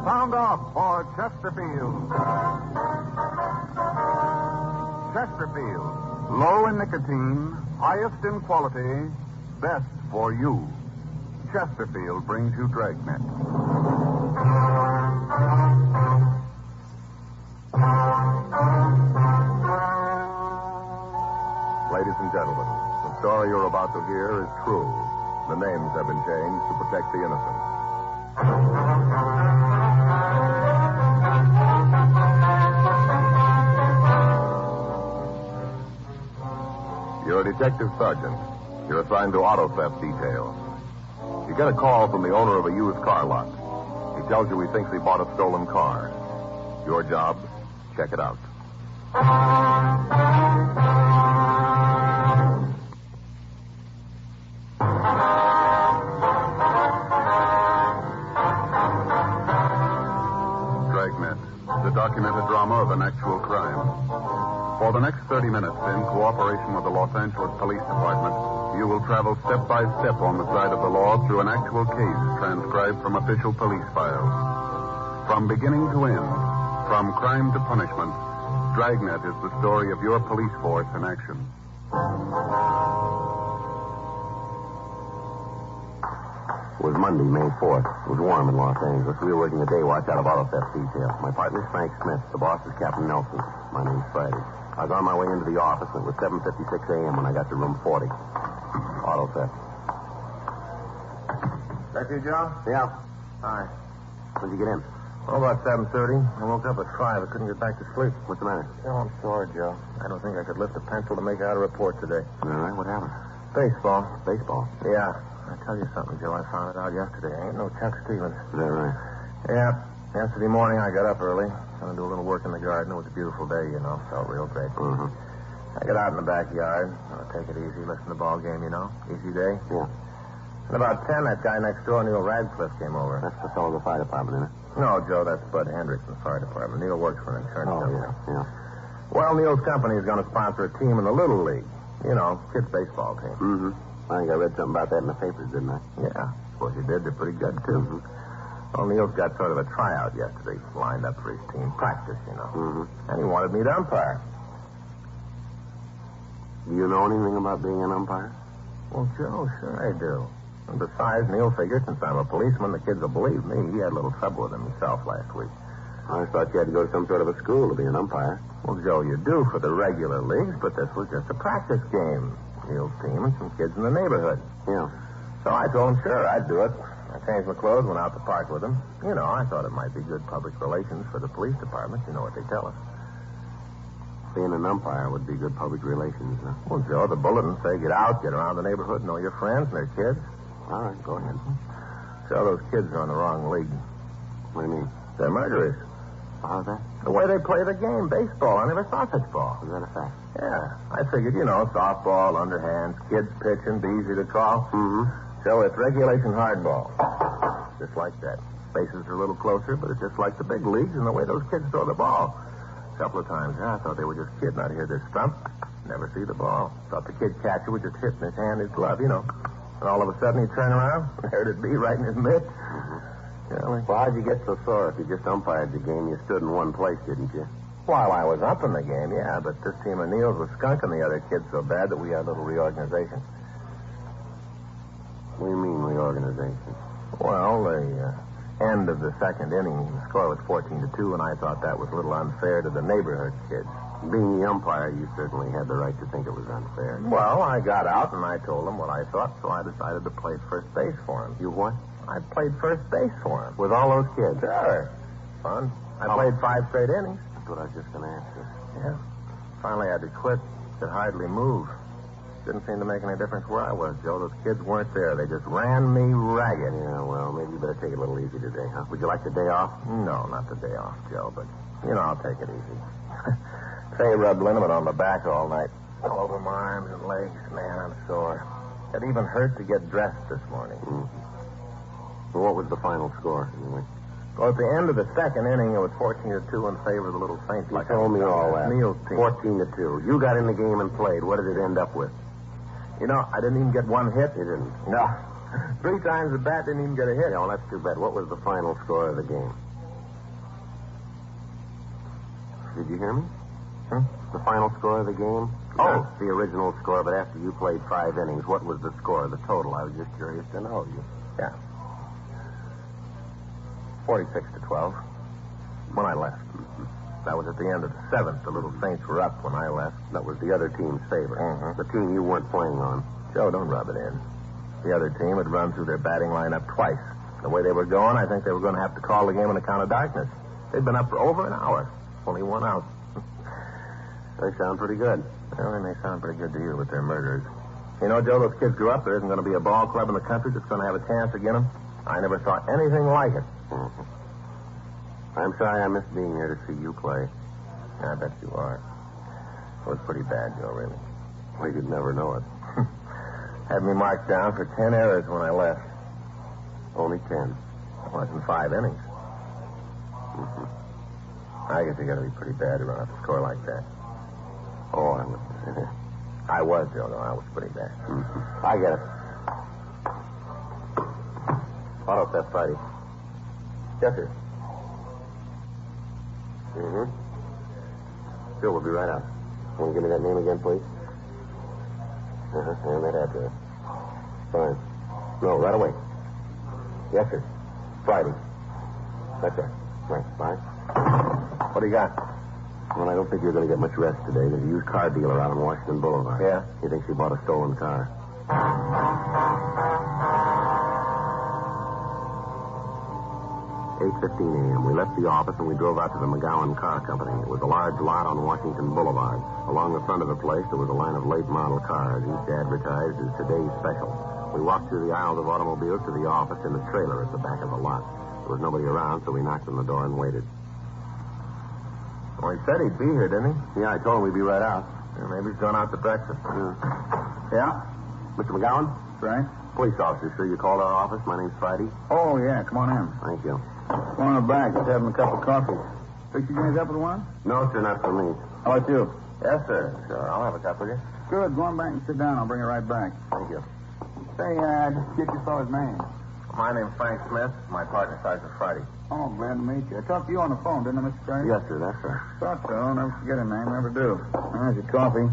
Sound off for Chesterfield. Chesterfield. Low in nicotine, highest in quality, best for you. Chesterfield brings you Dragnet. Ladies and gentlemen, the story you're about to hear is true. The names have been changed to protect the innocent. You're a detective sergeant. You're assigned to auto theft detail. You get a call from the owner of a used car lot. He tells you he thinks he bought a stolen car. Your job, check it out. Dragnet, the documented drama of an actual crime. For the next 30 minutes, in cooperation with the Los Angeles Police Department, you will travel step by step on the side of the law through an actual case transcribed from official police files. From beginning to end, from crime to punishment, Dragnet is the story of your police force in action. It was Monday, May 4th. It was warm in Los Angeles. We were working the day watch out of auto theft detail. My partner's Frank Smith. The boss is Captain Nelson. My name's Friday. I was on my way into the office, and it was 7:56 a.m. when I got to room 40. Auto theft. That you, Joe? Yeah. Hi. When'd you get in? Oh, about 7:30. I woke up at 5. I couldn't get back to sleep. What's the matter? Oh, I'm sorry, Joe. I don't think I could lift a pencil to make out a report today. All right, what happened? Baseball. Baseball. Yeah. I'll tell you something, Joe. I found it out yesterday. I ain't no Chuck Stevens. Is that right? Yeah. Yesterday morning, I got up early. Going to do a little work in the garden. It was a beautiful day, you know. Felt real great. Mm-hmm. I got out in the backyard. I'll take it easy, listen to the ball game, you know. Easy day. Yeah. And about 10, that guy next door, Neil Radcliffe, came over. That's the fellow in the fire department, isn't it? No, Joe, that's Bud Hendricks in the fire department. Neil works for an insurance company. Yeah. Well, Neil's company is going to sponsor a team in the Little League. You know, kids' baseball team. Mm-hmm. I think I read something about that in the papers, didn't I? Yeah. Suppose you did. They're pretty good, too. Mm-hmm. Well, Neil's got sort of a tryout yesterday, lined up for his team. Practice, you know. Mm-hmm. And he wanted me to umpire. Do you know anything about being an umpire? Well, Joe, sure I do. And besides, Neil figured since I'm a policeman, the kids will believe me. He had a little trouble with him himself last week. I thought you had to go to some sort of a school to be an umpire. Well, Joe, you do for the regular leagues, but this was just a practice game. Neil's team and some kids in the neighborhood. Yeah. So I told him, sure, I'd do it. I changed my clothes, went out to park with him. You know, I thought it might be good public relations for the police department. You know what they tell us. Being an umpire would be good public relations, huh? Well, Joe, the bulletins say get out, get around the neighborhood, know your friends and their kids. All right, go ahead. So those kids are in the wrong league. What do you mean? They're murderers. How's that? The way they play the game, baseball. I never saw such ball. Is that a fact? Yeah. I figured, you know, softball, underhands, kids pitching, be easy to call. Mm-hmm. So it's regulation hardball. Just like that. Bases are a little closer, but it's just like the big leagues and the way those kids throw the ball. A couple of times, yeah, I thought they were just kidding. I'd hear this thump, never see the ball. Thought the kid catcher would just hit in his hand, his glove, you know. And all of a sudden he'd turn around, and there'd it be right in his mitt. Mm-hmm. Really? Well, how'd you get so sore if you just umpired the game? You stood in one place, didn't you? While I was up in the game, yeah, but this team of Neil's was skunking the other kids so bad that we had a little reorganization. What do you mean, reorganization? Well, the end of the second inning, the score was 14-2, and I thought that was a little unfair to the neighborhood kids. Being the umpire, you certainly had the right to think it was unfair. Well, I got out and I told them what I thought, so I decided to play first base for him. You what? I played first base for him. With all those kids? Sure. Fun. I played 5 straight innings. That's what I was just going to ask you. Yeah. Finally, I had to quit. Could hardly move. Didn't seem to make any difference where I was, Joe. Those kids weren't there. They just ran me ragged. Yeah, well, maybe you better take it a little easy today, huh? Would you like the day off? No, not the day off, Joe, but, you know, I'll take it easy. Faye rubbed liniment on my back all night. All over my arms and legs. Man, I'm sore. It even hurt to get dressed this morning. Well, what was the final score, anyway? Well, at the end of the second inning, it was 14-2 in favor of the Little Saints. You told me all that. Neil's team. 14-2. You got in the game and played. What did it end up with? You know, I didn't even get one hit. You didn't? No. 3 times the bat, didn't even get a hit. Yeah, well, that's too bad. What was the final score of the game? Did you hear me? The final score of the game? Oh. Not the original score, but after you played 5 innings, what was the score, the total? I was just curious to know. Yeah. 46-12. When I left. That was at the end of the 7th. The Little Saints were up when I left. That was the other team's favor. The team you weren't playing on. Joe, don't rub it in. The other team had run through their batting lineup twice. The way they were going, I think they were going to have to call the game on account of darkness. They'd been up for over an hour. Only 1 out. They sound pretty good. Well, they may sound pretty good to you, but they're murderers. You know, Joe, those kids grew up. There isn't going to be a ball club in the country that's going to have a chance to get them. I never saw anything like it. I'm sorry I missed being here to see you play. Yeah, I bet you are. It was pretty bad, Joe, really. Well, you'd never know it. Had me marked down for 10 errors when I left. Only 10. It wasn't 5 innings. I guess you got to be pretty bad to run up a score like that. Oh, I was. I was, Joe, though. I was pretty bad. I get it. Auto theft Friday. Yes, sir. Bill will be right out. Can you give me that name again, please? And that address. Fine. No, right away. Yes, sir. Friday. That's right. Right. Bye. What do you got? Well, I don't think you're going to get much rest today. There's a used car dealer out on Washington Boulevard. Yeah? He thinks he bought a stolen car. 8:15 a.m. We left the office and we drove out to the McGowan Car Company. It was a large lot on Washington Boulevard. Along the front of the place, there was a line of late model cars, each advertised as today's special. We walked through the aisles of automobiles to the office in the trailer at the back of the lot. There was nobody around, so we knocked on the door and waited. Well, he said he'd be here, didn't he? Yeah, I told him we'd be right out. Yeah, maybe he's gone out to breakfast. Yeah? Mr. McGowan? Right? Police officer, sure you called our office? My name's Friday. Oh, yeah. Come on in. Thank you. Go on back. Let's have him a cup of coffee. Fix you guys up with one? No, sir, not for me. How about you? Yes, sir. Sure. I'll have a cup with you. Good. Go on back and sit down. I'll bring it right back. Thank you. Say, just get your fellow's name. My name's Frank Smith. My partner, Sergeant Friday. Oh, glad to meet you. I talked to you on the phone, didn't I, Mr. Friday? Yes, sir, that's right. Thought so. Never forget a name. Never do. There's your coffee.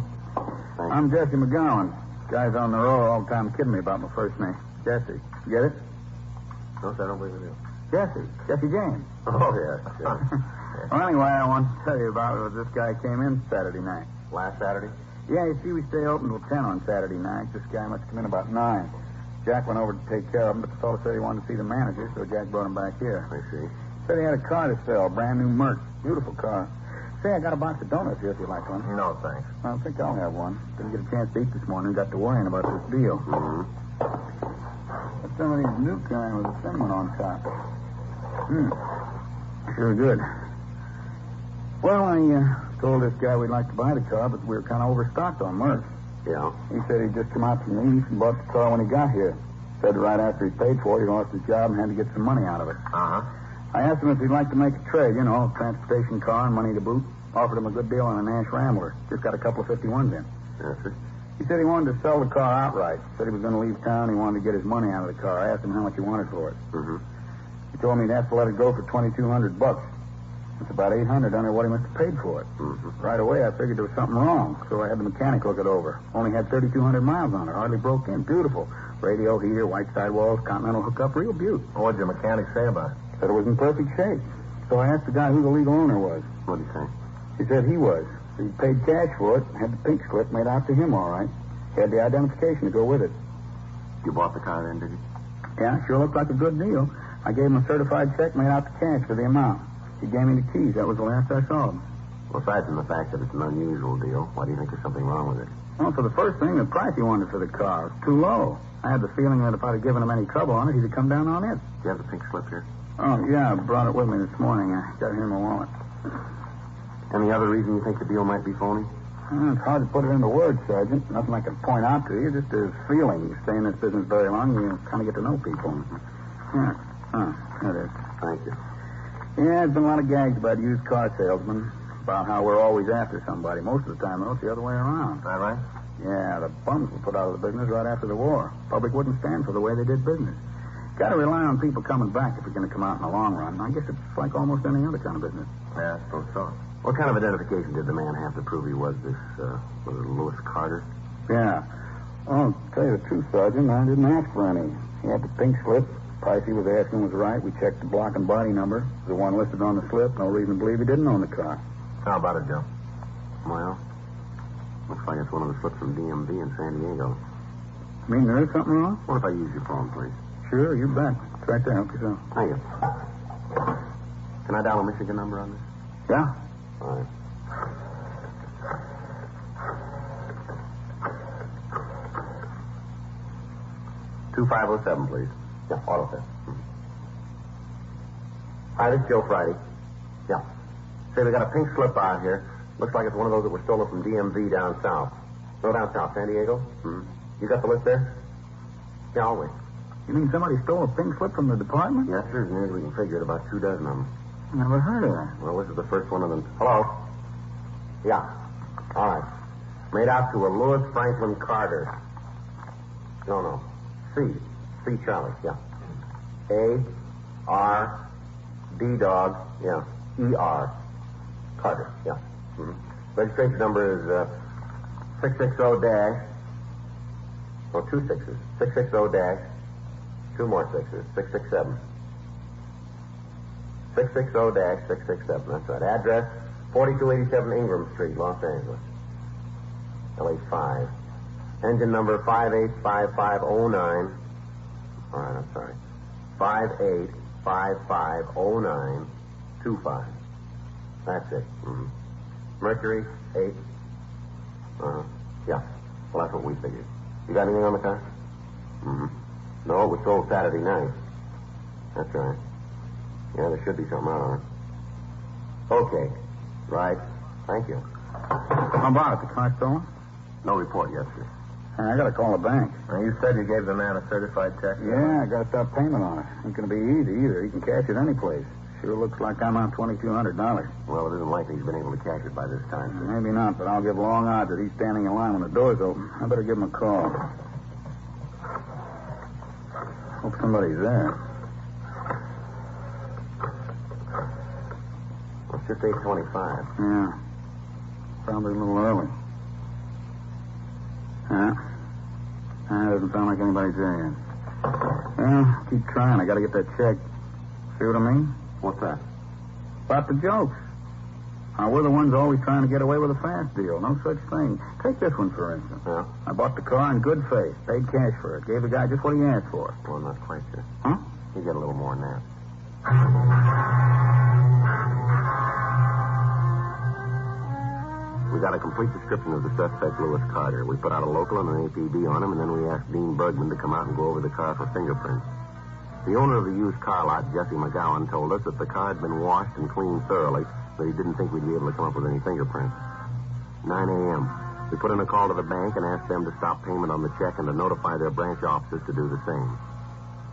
Thanks. I'm Jesse McGowan. Guys on the road all the time kidding me about my first name. Jesse. Get it? No, sir, I don't believe it is. Jesse. Jesse James. Oh, yes. Well, anyway, I wanted to tell you about it. This guy came in Saturday night. Last Saturday? Yeah, you see, we stay open till 10 on Saturday night. This guy must come in about 9. Jack went over to take care of him, but the fellow said he wanted to see the manager, so Jack brought him back here. I see. Said he had a car to sell, brand new Merc. Beautiful car. Say, I got a box of donuts here if you'd like one. No, thanks. I don't think I'll have one. Didn't get a chance to eat this morning. Got to worrying about this deal. Got some of these new kind with a cinnamon on top. Sure good. Well, I told this guy we'd like to buy the car, but we were kind of overstocked on Merc. Yeah? He said he'd just come out from the east and bought the car when he got here. Said right after he paid for it, he lost his job and had to get some money out of it. Uh-huh. I asked him if he'd like to make a trade, a transportation car and money to boot. Offered him a good deal on a Nash Rambler. Just got a couple of 51s in. Yes, sir. He said he wanted to sell the car outright. Said he was going to leave town. He wanted to get his money out of the car. I asked him how much he wanted for it. He told me he'd have to let it go for $2,200. It's about $800 under what he must have paid for it. Right away, I figured there was something wrong, so I had the mechanic look it over. Only had 3,200 miles on it. Hardly broke in. Beautiful. Radio, heater, white sidewalls, continental hookup. Real beaut. Well, what'd your mechanic say about it? Said it was in perfect shape. So I asked the guy who the legal owner was. What did he say? He said he was. He paid cash for it, had the pink slip made out to him all right. He had the identification to go with it. You bought the car then, did you? Yeah, sure looked like a good deal. I gave him a certified check made out to cash for the amount. He gave me the keys. That was the last I saw him. Well, aside from the fact that it's an unusual deal, why do you think there's something wrong with it? Well, for the first thing, the price he wanted for the car was too low. I had the feeling that if I'd have given him any trouble on it, he'd have come down on it. Do you have the pink slip here? Oh, yeah, I brought it with me this morning. I got it here in my wallet. Any other reason you think the deal might be phony? It's hard to put it into words, Sergeant. Nothing I can point out to you. Just a feeling. You stay in this business very long, you kind of get to know people. Yeah. There it is. Thank you. Yeah, there's been a lot of gags about used car salesmen, about how we're always after somebody. Most of the time, though, it's the other way around. Is that right? Yeah, the bums were put out of the business right after the war. Public wouldn't stand for the way they did business. Got to rely on people coming back if you're going to come out in the long run. I guess it's like almost any other kind of business. Yeah, I suppose so. What kind of identification did the man have to prove he was this, was it Lewis Carter? Yeah. Oh, to tell you the truth, Sergeant, I didn't ask for any. He had the pink slip. Price he was asking was right. We checked the block and body number. The one listed on the slip. No reason to believe he didn't own the car. How about it, Joe? Well, looks like it's one of the slips from DMV in San Diego. You mean there is something wrong? What if I use your phone, please? Sure, you bet. It's right there. Help yourself. Thank you. Can I dial a Michigan number on this? Yeah? All right. $2507, please. Yeah, auto theft. Hi, this is Joe Friday. Yeah. Say, we got a pink slip out here. Looks like it's one of those that were stolen from DMV down south. No, down south, San Diego? You got the list there? Yeah, I'll wait. You mean somebody stole a pink slip from the department? Yes, sir. As near as we can figure it, about 2 dozen of them. Never heard of that. Well, this is the first one of them. Hello? Yeah. All right. Made out to a Lewis Franklin Carter. No. C. Charlie, yeah. A-R, D-Dog, yeah. E-R. Carter, yeah. Registration number is 660-, oh, 2 6s. 660-, 2 more 6s, 667. 660-667, that's right. Address, 4287 Ingram Street, Los Angeles. LA5. Engine number 585509. All right, I'm sorry. 58550925. That's it. Mercury, 8. Yeah. Well, that's what we figured. You got anything on the car? No, it was sold Saturday night. That's right. Yeah, there should be something out on it. Okay. Right. Thank you. How about it? The car stolen? No report yet, sir. I got to call the bank. Now, you said you gave the man a certified check. Yeah, I got to stop payment on it. Ain't going to be easy either. He can cash it any place. Sure looks like I'm on $2,200. Well, it isn't likely he's been able to cash it by this time, sir. Maybe not, but I'll give long odds that he's standing in line when the door's open. I better give him a call. Hope somebody's there. Well, it's just 8:25. Yeah. Probably a little early. Huh? Doesn't sound like anybody's there yet. Well, keep trying. I got to get that check. See what I mean? What's that? About the jokes. We're the ones always trying to get away with a fast deal. No such thing. Take this one, for instance. Yeah? I bought the car in good faith. Paid cash for it. Gave the guy just what he asked for. Well, not quite, sir. Huh? You get a little more than that. We got a complete description of the suspect, Lewis Carter. We put out a local and an APB on him, and then we asked Dean Bergman to come out and go over the car for fingerprints. The owner of the used car lot, Jesse McGowan, told us that the car had been washed and cleaned thoroughly, but he didn't think we'd be able to come up with any fingerprints. 9 a.m. We put in a call to the bank and asked them to stop payment on the check and to notify their branch officers to do the same.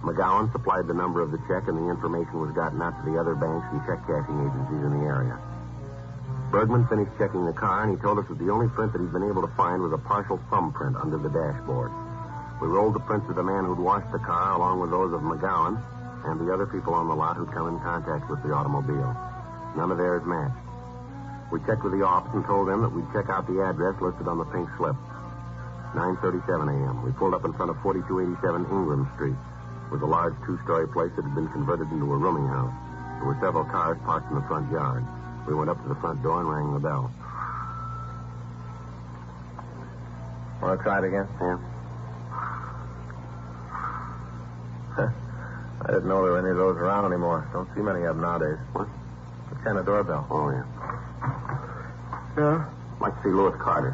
McGowan supplied the number of the check, and the information was gotten out to the other banks and check cashing agencies in the area. Bergman finished checking the car, and he told us that the only print that he'd been able to find was a partial thumbprint under the dashboard. We rolled the prints of the man who'd washed the car, along with those of McGowan and the other people on the lot who'd come in contact with the automobile. None of theirs matched. We checked with the office and told them that we'd check out the address listed on the pink slip. 9:37 a.m. We pulled up in front of 4287 Ingram Street. It was a large 2-story place that had been converted into a rooming house. There were several cars parked in the front yard. We went up to the front door and rang the bell. Want to try it again? Yeah? I didn't know there were any of those around anymore. Don't see many of them nowadays. What? What kind of doorbell? Oh, yeah. Yeah? I'd like to see Lewis Carter.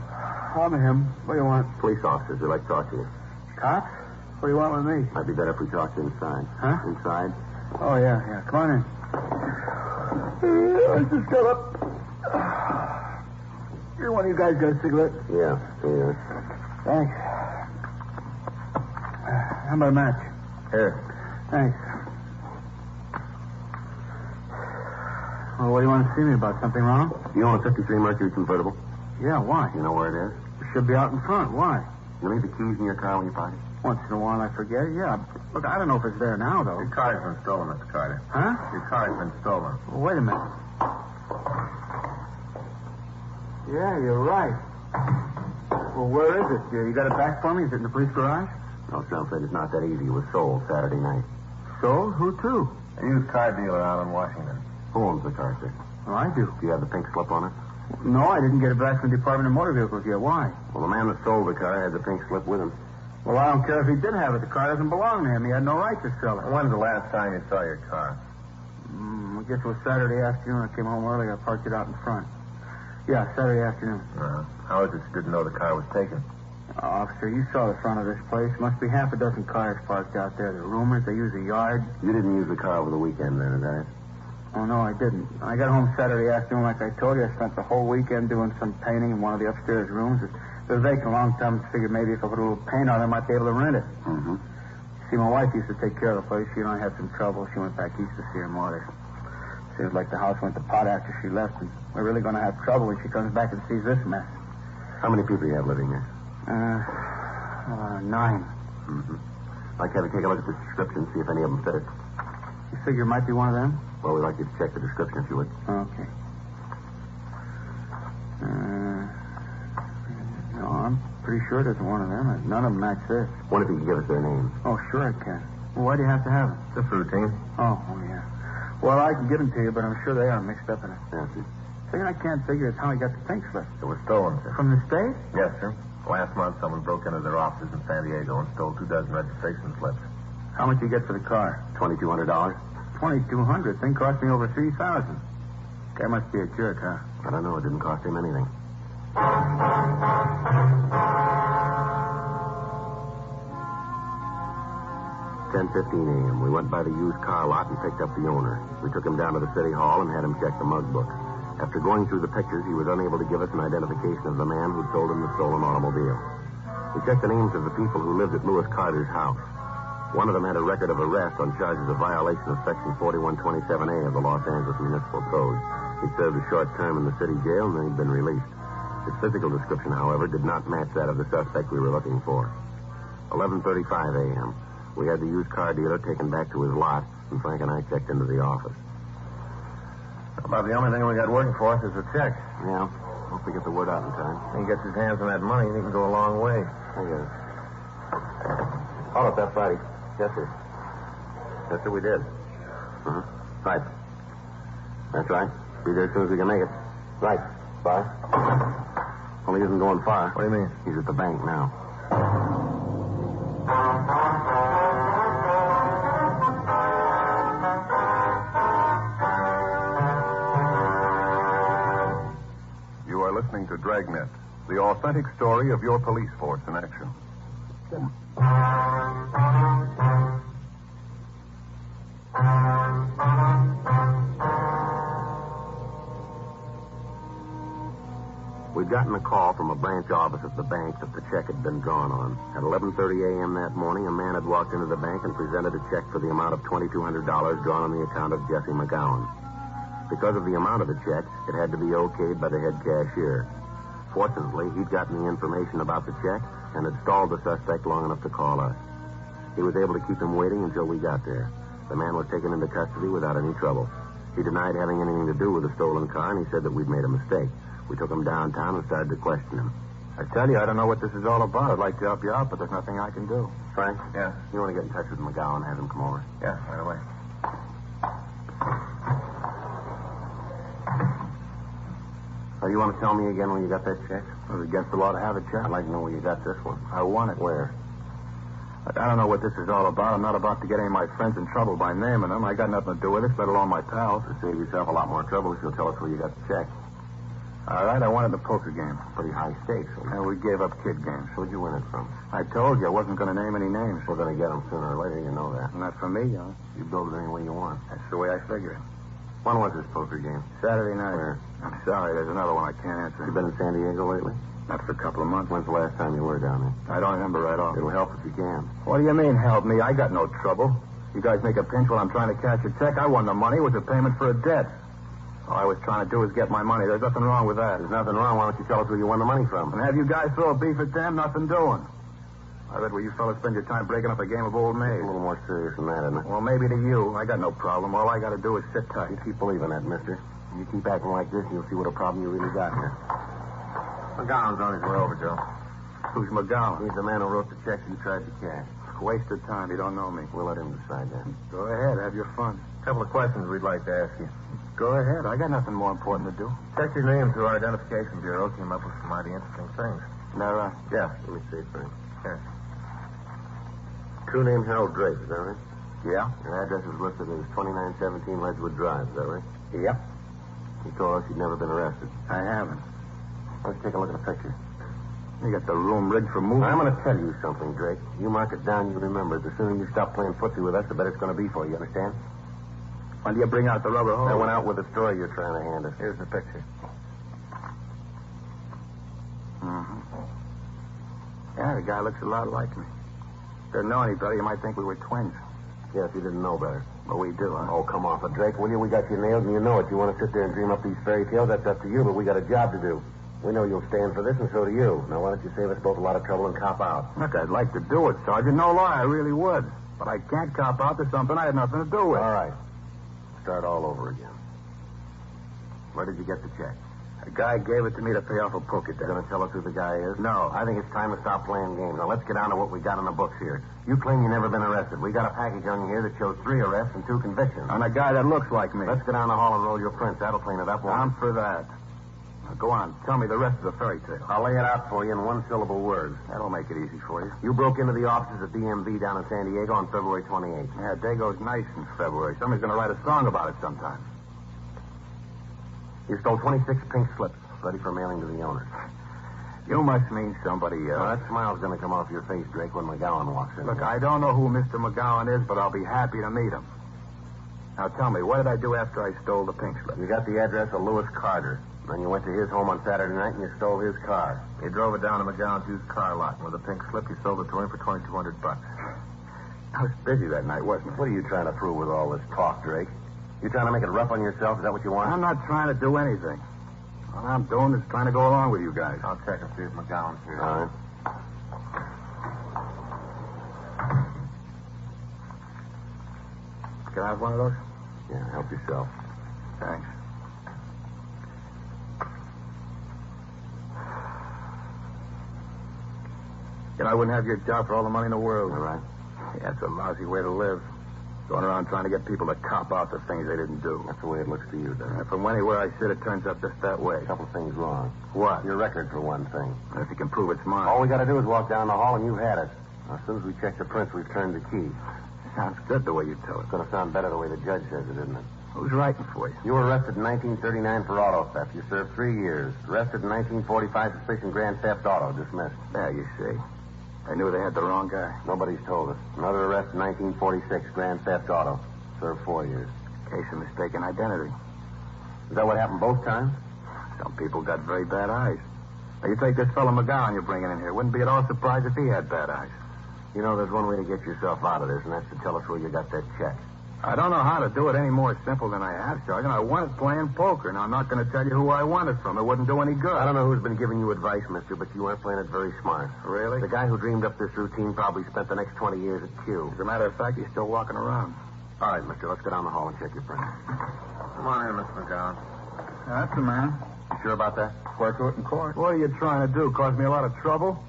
I'm him. What do you want? Police officers. We'd like to talk to you. Cops? What do you want with me? Might be better if we talked inside. Huh? Inside? Oh, yeah. Come on in. I just got up. Here, one of you guys got a cigarette? Yeah. Thanks. How about a match? Here. Thanks. Well, what do you want to see me about? Something wrong? You own a 53 Mercury convertible? Yeah, why? You know where it is? should be out in front. Why? You leave the keys in your car when you park it? Once in a while I forget it, yeah. Look, I don't know if it's there now, though. Your car's been stolen, Mr. Carter. Huh? Your car's been stolen. Well, wait a minute. Yeah, you're right. Well, where is it? You got it back for me? Is it in the police garage? No, son, Fred, it's not that easy. It was sold Saturday night. Sold? Who to? A used car dealer out in Washington. Who owns the car, sir? Well, I do. Do you have the pink slip on it? No, I didn't get it back from the Department of Motor Vehicles yet. Why? Well, the man that sold the car had the pink slip with him. Well, I don't care if he did have it. The car doesn't belong to him. He had no right to sell it. When's the last time you saw your car? I guess it was Saturday afternoon. I came home early. I parked it out in front. Yeah, Saturday afternoon. How is it you didn't know the car was taken? Officer, you saw the front of this place. Must be half a dozen cars parked out there. The rumors, they use a yard. You didn't use the car over the weekend, then, is that it? Oh, no, I didn't. I got home Saturday afternoon, like I told you. I spent the whole weekend doing some painting in one of the upstairs rooms. It was vacant a long time. I figured maybe if I put a little paint on it, I might be able to rent it. Mm-hmm. See, my wife used to take care of the place. She and I had some trouble. She went back east to see her mother. Seems like the house went to pot after she left, and we're really going to have trouble when she comes back and sees this mess. How many people do you have living there? 9. Mm-hmm. I'd like to have you take a look at the description, see if any of them fit it. You figure it might be one of them? Well, we'd like you to check the description, if you would. Okay. No, I'm pretty sure it isn't one of them. None of them match this. Wonder if you can give us their names. Oh, sure I can. Well, why do you have to have it? Just routine. Oh, yeah. Well, I can give them to you, but I'm sure they are mixed up in it. Yeah, see. Thing I can't figure is how he got the pink slip. It was stolen, sir. From the state? Yes, sir. Last month, someone broke into their offices in San Diego and stole 24 registration slips. How much did you get for the car? $2,200. $2,200. Thing cost me over $3,000. Guy must be a jerk, huh? I don't know. It didn't cost him anything. 10:15 a.m. We went by the used car lot and picked up the owner. We took him down to the city hall and had him check the mug book. After going through the pictures, he was unable to give us an identification of the man who'd sold him the stolen automobile. We checked the names of the people who lived at Lewis Carter's house. One of them had a record of arrest on charges of violation of Section 4127A of the Los Angeles Municipal Code. He'd served a short term in the city jail and then he'd been released. His physical description, however, did not match that of the suspect we were looking for. 11:35 a.m. We had the used car dealer taken back to his lot, and Frank and I checked into the office. About the only thing we got working for us is a check. Yeah. Hope we get the word out in time. He gets his hands on that money, and he can go a long way. I guess. Call it that Friday. Yes, sir. Yes, sir, we did. Uh-huh. Right. That's right. Be there as soon as we can make it. Right. Bye. Well, he isn't going far. What do you mean? He's at the bank now. You are listening to Dragnet, the authentic story of your police force in action. We'd gotten a call from a branch office at the bank that the check had been drawn on. At 11:30 a.m. that morning, a man had walked into the bank and presented a check for the amount of $2,200 drawn on the account of Jesse McGowan. Because of the amount of the check, it had to be okayed by the head cashier. Fortunately, he'd gotten the information about the check and had stalled the suspect long enough to call us. He was able to keep him waiting until we got there. The man was taken into custody without any trouble. He denied having anything to do with the stolen car, and he said that we'd made a mistake. We took him downtown and started to question him. I tell you, I don't know what this is all about. I'd like to help you out, but there's nothing I can do. Frank? Yeah? You want to get in touch with McGowan and have him come over? Yeah, right away. So you want to tell me again when you got that check? It was against the law to have a check. I'd like to know where you got this one. I won it. Where? I don't know what this is all about. I'm not about to get any of my friends in trouble by naming them. I got nothing to do with it, let alone my pals. To save yourself a lot more trouble if you'll tell us where you got the check. All right, I won it in the poker game. Pretty high stakes. And we gave up kid games. Where'd you win it from? I told you I wasn't going to name any names. We're going to get them sooner or later, you know that. Not for me, huh? You build it any way you want. That's the way I figure it. When was this poker game? Saturday night. Where? I'm sorry, there's another one I can't answer. You been in San Diego lately? Not for a couple of months. When's the last time you were down there? I don't remember right off. It'll help if you can. What do you mean, help me? I got no trouble. You guys make a pinch while I'm trying to cash a check. I won the money. It was a payment for a debt. All I was trying to do was get my money. There's nothing wrong with that. There's nothing wrong. Why don't you tell us who you won the money from? And have you guys throw a beef at them? Nothing doing. I read where you fellas spend your time breaking up a game of old It's maid. a little more serious than that, isn't it? Well, maybe to you. I got no problem. All I got to do is sit tight. You keep believing that, mister. You keep acting like this, and you'll see what a problem you really got here. McGowan's on his way over, Joe. Who's McGowan? He's the man who wrote the checks you tried to cash. Waste of time. You don't know me. We'll let him decide that. Go ahead. Have your fun. A couple of questions we'd like to ask you. Go ahead. I got nothing more important to do. Checked your name through our identification bureau. Came up with some mighty interesting things. No, Yeah, let me see it, Frank. Here. True name Harold Drake, is that right? Yeah? Your address is listed as 2917 Ledgewood Drive, is that right? Yep. You told us you'd never been arrested. I haven't. Let's take a look at the picture. You got the room rigged for moving. I'm going to tell you something, Drake. You mark it down, you remember it. The sooner you stop playing footsie with us, the better it's going to be for you, understand? When do you bring out the rubber hose? I went out with the story you're trying to hand us. Here's the picture. Mm-hmm. Yeah, the guy looks a lot like me. Didn't know any better. You might think we were twins. Yeah, if you didn't know better. But we do, huh? Oh, come off it, Drake, will you? We got you nailed and you know it. You want to sit there and dream up these fairy tales? That's up to you, but we got a job to do. We know you'll stand for this, and so do you. Now, why don't you save us both a lot of trouble and cop out? Look, I'd like to do it, Sergeant. No lie, I really would. But I can't cop out to something I had nothing to do with. All right. Start all over again. Where did you get the check? A guy gave it to me to pay off a poker You debt. going to tell us who the guy is? No. I think it's time to stop playing games. Now, let's get down to what we got on the books here. You claim you've never been arrested. We got a package on you here that shows 3 arrests and 2 convictions. On a guy that looks like me. Let's go down the hall and roll your prints. That'll clean it up, won't I'm it? for that. Now, go on. Tell me the rest of the fairy tale. I'll lay it out for you in 1-syllable words. That'll make it easy for you. You broke into the offices of DMV down in San Diego on February 28th. Yeah, day goes nice in February. Somebody's going to write a song about it sometime. You stole 26 pink slips, ready for mailing to the owners. You must mean somebody else. Now, that smile's going to come off your face, Drake, when McGowan walks in. Look, I don't know who Mr. McGowan is, but I'll be happy to meet him. Now, tell me, what did I do after I stole the pink slip? You got the address of Lewis Carter. Then you went to his home on Saturday night and you stole his car. You drove it down to McGowan's used car lot, and with a pink slip, you sold it to him for $2,200. I was busy that night, wasn't I? What are you trying to prove with all this talk, Drake? You trying to make it rough on yourself? Is that what you want? I'm not trying to do anything. All I'm doing is trying to go along with you guys. I'll check and see if McGowan's here. All right. Can I have one of those? Yeah, help yourself. Thanks. You know, I wouldn't have your job for all the money in the world. All right. Yeah, it's a lousy way to live. Going around trying to get people to cop out the things they didn't do. That's the way it looks to you, doesn't it? From anywhere I sit, it turns up just that way. A couple things wrong. What? Your record, for one thing. If you can prove it's mine. All we got to do is walk down the hall and you've had it. Now, as soon as we check the prints, we've turned the key. Sounds good the way you tell it. It's going to sound better the way the judge says it, isn't it? Who's writing for you? You were arrested in 1939 for auto theft. You served 3 years. Arrested in 1945 suspicion grand theft auto. Dismissed. There, you see. I knew they had the wrong guy. Nobody's told us. Another arrest in 1946 grand theft auto. Served 4 years. Case of mistaken identity. Is that what happened both times? Some people got very bad eyes. Now, you take this fellow McGowan you're bringing in here. Wouldn't be at all surprised if he had bad eyes. You know, there's one way to get yourself out of this, and that's to tell us where you got that check. I don't know how to do it any more simple than I have, Sergeant. I wanted playing poker. Now, I'm not going to tell you who I won it from. It wouldn't do any good. I don't know who's been giving you advice, mister, but you weren't playing it very smart. Really? The guy who dreamed up this routine probably spent the next 20 years at Q. As a matter of fact, he's still walking around. All right, mister, let's go down the hall and check your print. Come on in, Mr. McGowan. That's the man. You sure about that? Swear to it in court. What are you trying to do? Cause me a lot of trouble?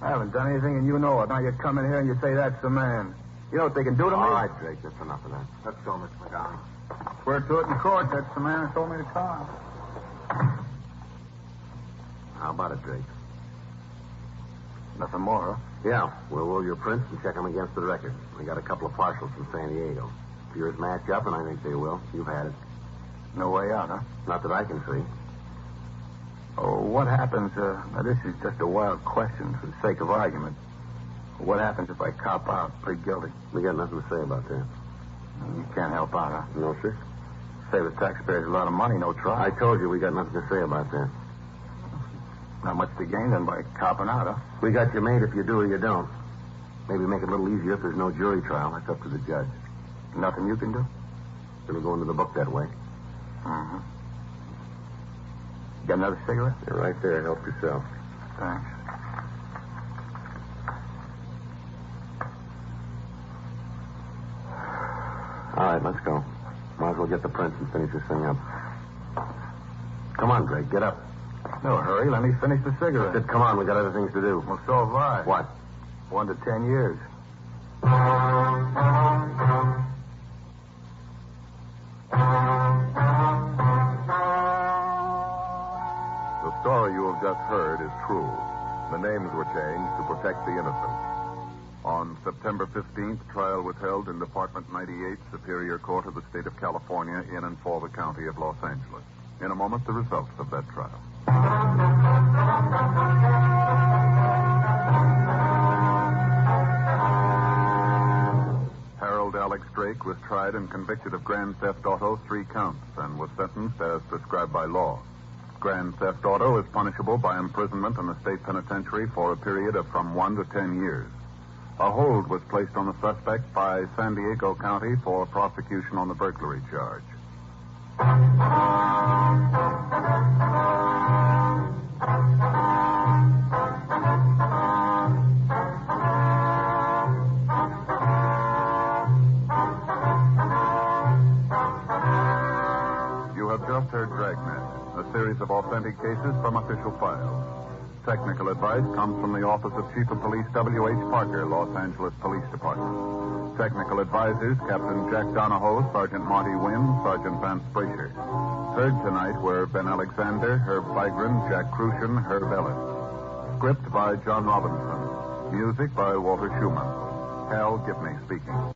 I haven't done anything, and you know it. Now you come in here and you say that's the man. You know what they can do to me? All right, Drake, that's enough of that. Let's go, Mr. McGowan. Swear to it in court. That's the man who sold me the car. How about it, Drake? Nothing more, huh? Yeah, we'll roll your prints and check them against the record. We got a couple of partials from San Diego. If yours match up, and I think they will, you've had it. No way out, huh? Not that I can see. Oh, what happens, now this is just a wild question for the sake of argument. What happens if I cop out, plead guilty? We got nothing to say about that. You can't help out, huh? No, sir. Save the taxpayers a lot of money, no trial. I told you we got nothing to say about that. Not much to gain then by copping out, huh? We got you made if you do or you don't. Maybe make it a little easier if there's no jury trial. That's up to the judge. Nothing you can do? It'll go into the book that way. Mm-hmm. Got another cigarette? You're right there. Help yourself. Thanks. All right, let's go. Might as well get the prints and finish this thing up. Come on, Greg, get up. No hurry. Let me finish the cigarette. Sid, come on, we got other things to do. Well, so have I. What? 1 to 10 years. The story you have just heard is true. The names were changed to protect the innocent. On September 15th, trial was held in Department 98, Superior Court of the State of California, in and for the County of Los Angeles. In a moment, the results of that trial. Harold Alex Drake was tried and convicted of grand theft auto 3 counts and was sentenced as prescribed by law. Grand theft auto is punishable by imprisonment in the state penitentiary for a period of from 1 to 10 years. A hold was placed on the suspect by San Diego County for prosecution on the burglary charge. You have just heard Dragnet, a series of authentic cases from official files. Technical advice comes from the Office of Chief of Police W.H. Parker, Los Angeles Police Department. Technical advisors, Captain Jack Donahoe, Sergeant Marty Wynn, Sergeant Vance Brasher. Heard tonight were Ben Alexander, Herb Vigran, Jack Crucian, Herb Ellis. Script by John Robinson. Music by Walter Schumann. Hal Gibney speaking.